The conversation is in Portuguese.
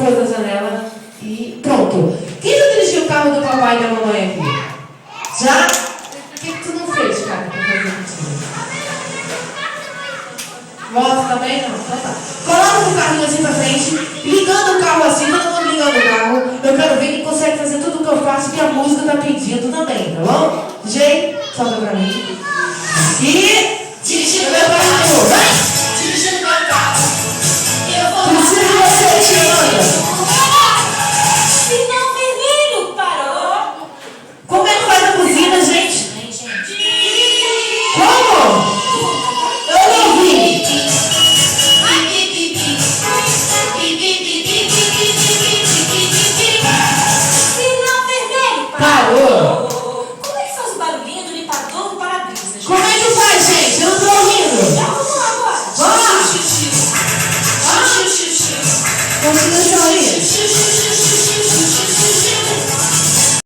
coisa na janela e pronto. Quem já dirigiu o carro do papai e da mamãe aqui? Já? O que tu não fez, cara, pra fazer isso? Moto também? Não, então tá. Coloca o carrinho assim pra frente, ligando o carro assim, todo mundo ligando o carro. Eu quero ver quem consegue fazer tudo o que eu faço, que a música tá pedindo também, tá bom? DJ, solta pra mim. E... dirigindo meu carro. Vai! Dirigindo meu carro. Eu vou... preciso de você, Tia. Sinal vermelho, parou. Como é que faz a buzina, gente? Como? Eu não vi. Sinal vermelho, Parou. Como é que faz o barulhinho do limpador do para-brisas? Como é que faz, gente? Eu não tô ouvindo. Vamos lá agora. Vamos lá. Xixi, xixi, xixi, xixi. Continua aí.